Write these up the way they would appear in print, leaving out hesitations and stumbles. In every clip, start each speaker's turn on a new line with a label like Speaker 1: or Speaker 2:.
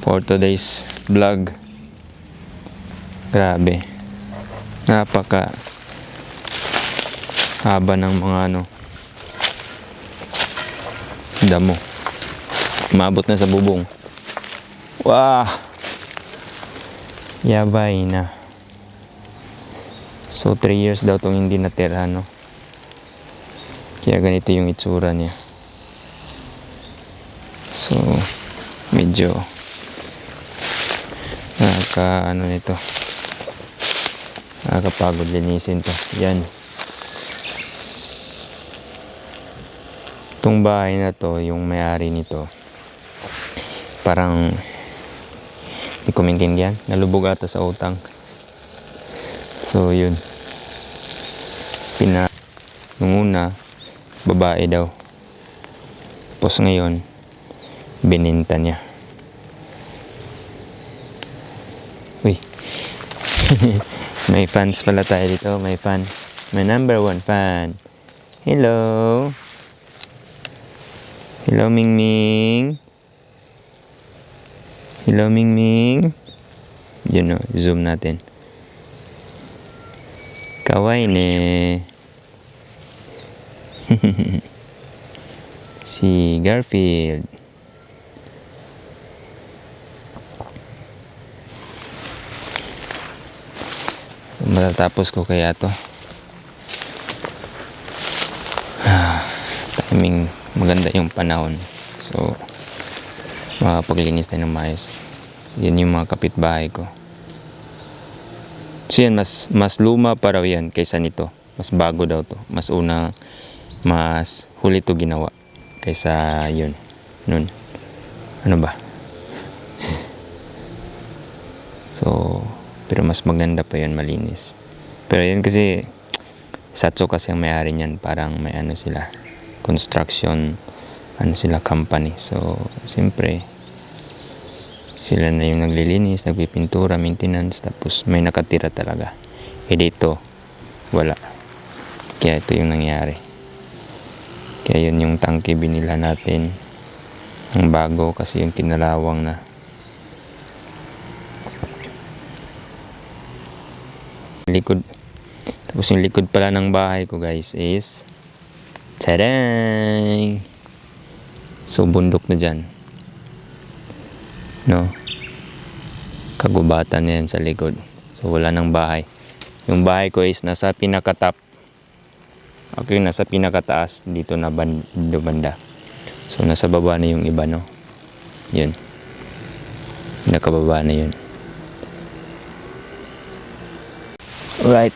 Speaker 1: for today's vlog. Grabe, napaka haba ng mga damo, umabot na sa bubong. Wow, yabay na. So 3 years daw itong hindi natira, no? Kaya ganito yung itsura niya. So medyo nakakapagod linisin to. Yan, itong bahay na to, yung may-ari nito parang hindi ko maintindihan, nalubog ata sa utang. So yun, nung una babae daw, tapos ngayon bininta niya. Uy. May fans pala tayo dito. May fan, my number 1 fan. Hello Ming Ming. Hello Ming Ming. Yun, zoom natin. Kawaii ne. Si Garfield. Matatapos ko kaya to. Timing, maganda yung panahon. So makapaglinis tayo ng maayos. Yan yung mga kapitbahay ko. So yan, mas luma pa raw yan kaysa nito. Mas bago daw to. Mas huli to ginawa kaysa yun nun. Ano ba? So pero mas maganda pa yun, malinis. Pero yun kasi Satso kasi ang may-ari niyan, parang may sila, construction company. So siyempre sila na yung naglilinis, nagpipintura, maintenance, tapos may nakatira talaga. Dito wala. Kaya ito yung nangyari. Kaya yun yung tangke binila natin, ang bago, kasi yung kinalawang na. Likod. Tapos yung likod pala ng bahay ko, guys, is tadang! So bundok na dyan, no? Kagubatan na yan sa likod. So wala nang bahay. Yung bahay ko is nasa pinakatop. Okay, nasa pinakataas dito na banda. So nasa baba na yung iba, no? Yun, nakababa na yun. Alright.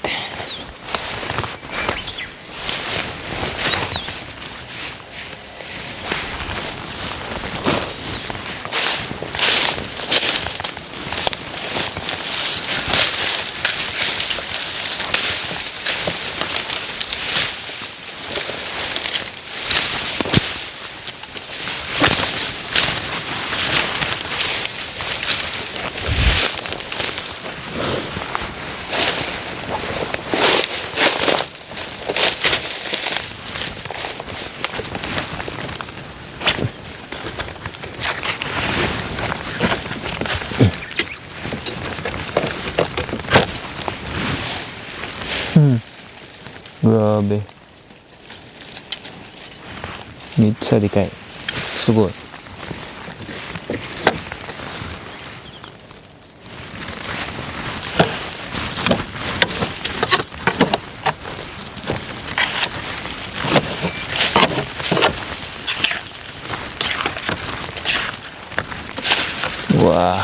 Speaker 1: Grabe. Mitsa dekai. Sugoi. Wah.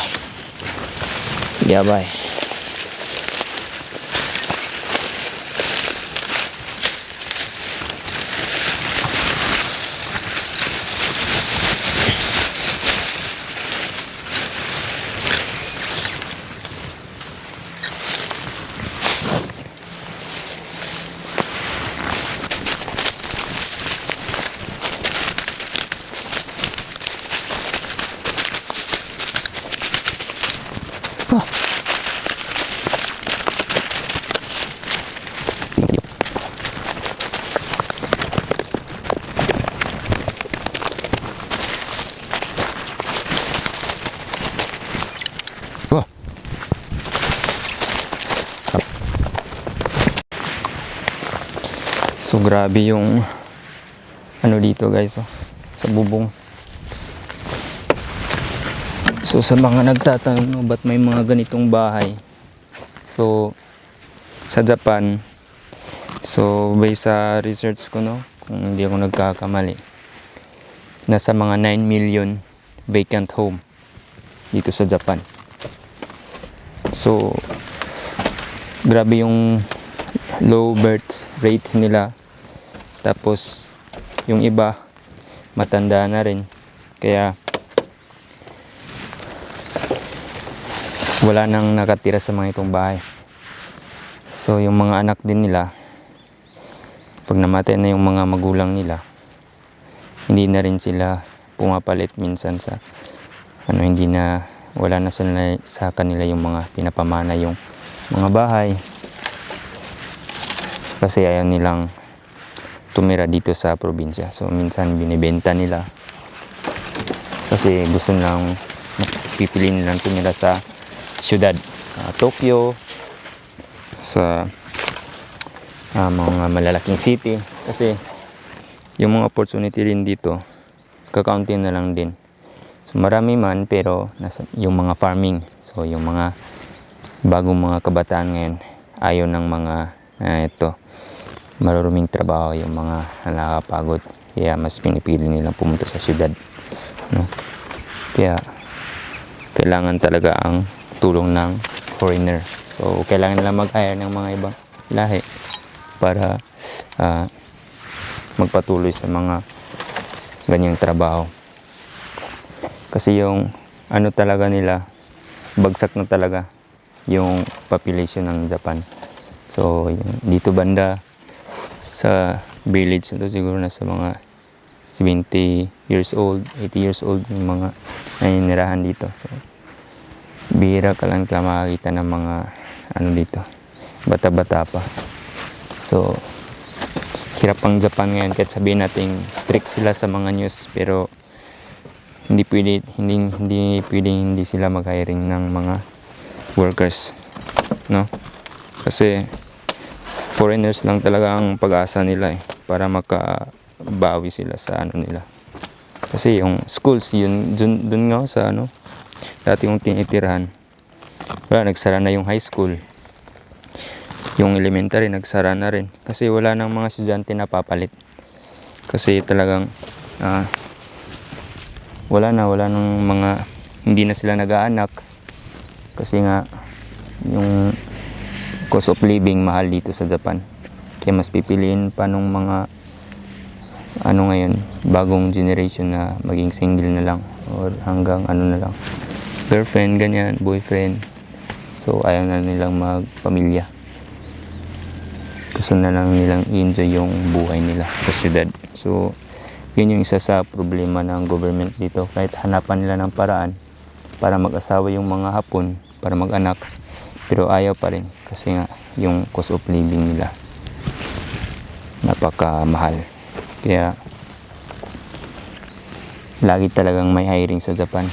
Speaker 1: Yabai. So grabe yung ano dito guys, oh, sa bubong. So sa mga nagtatanong, no, ba't may mga ganitong bahay? So sa Japan, so based sa research ko, no, kung hindi ako nagkakamali, nasa mga 9 million vacant home dito sa Japan. So grabe yung low birth rate nila. Tapos yung iba matanda na rin, kaya wala nang nakatira sa mga itong bahay. So yung mga anak din nila, pag namatay na yung mga magulang nila, hindi na rin sila pumapalit minsan sa ano, hindi na, wala na sa kanila yung mga pinapamana yung mga bahay, kasi ayaw nilang tumira dito sa probinsya. So minsan binibenta nila kasi gusto nilang, mas pipiliin nilang tumira sa syudad, Tokyo, sa mga malalaking city, kasi yung mga opportunity rin dito kakaunti na lang din. So marami man, pero yung mga farming, so yung mga bagong mga kabataan ngayon ayaw ng mga ito, maruruming trabaho, yung mga nakakapagod, kaya mas pinipili nilang pumunta sa syudad, no? Kaya kailangan talaga ang tulong ng foreigner. So kailangan nila mag-hire ng mga ibang lahi para magpatuloy sa mga ganyang trabaho. Kasi yung ano talaga nila, bagsak na talaga yung population ng Japan. So yung dito banda sa village na to, siguro nasa mga 70 years old, 80 years old yung mga naninirahan dito. So bihira ka lang makakita ng mga ano dito, bata-bata pa. So hirap ang Japan ngayon, kahit sabihin natin strict sila sa mga news, pero hindi pwedeng hindi sila mag-hiring ng mga workers, no? Kasi foreigners lang talaga ang pag-asa nila, para makabawi sila sa ano nila. Kasi yung schools, yun dun nga sa ano, dati yung tinitirahan, wala, nagsara na yung high school. Yung elementary nagsara na rin kasi wala nang mga estudyante na papalit. Kasi talagang wala nang mga, hindi na sila nag-aanak kasi nga yung cost of living mahal dito sa Japan. Kaya mas pipiliin pa nung mga ano ngayon, bagong generation na maging single na lang, or hanggang ano na lang, girlfriend, ganyan, boyfriend. So ayaw na nilang magpamilya. Gusto na lang nilang i-enjoy yung buhay nila sa syudad. So yun yung isa sa problema ng government dito. Kahit hanapan nila ng paraan para mag-asawa yung mga Hapon, para mag-anak, pero ayaw pa rin kasi nga yung cost of living nila napakamahal. Kaya lagi talagang may hiring sa Japan.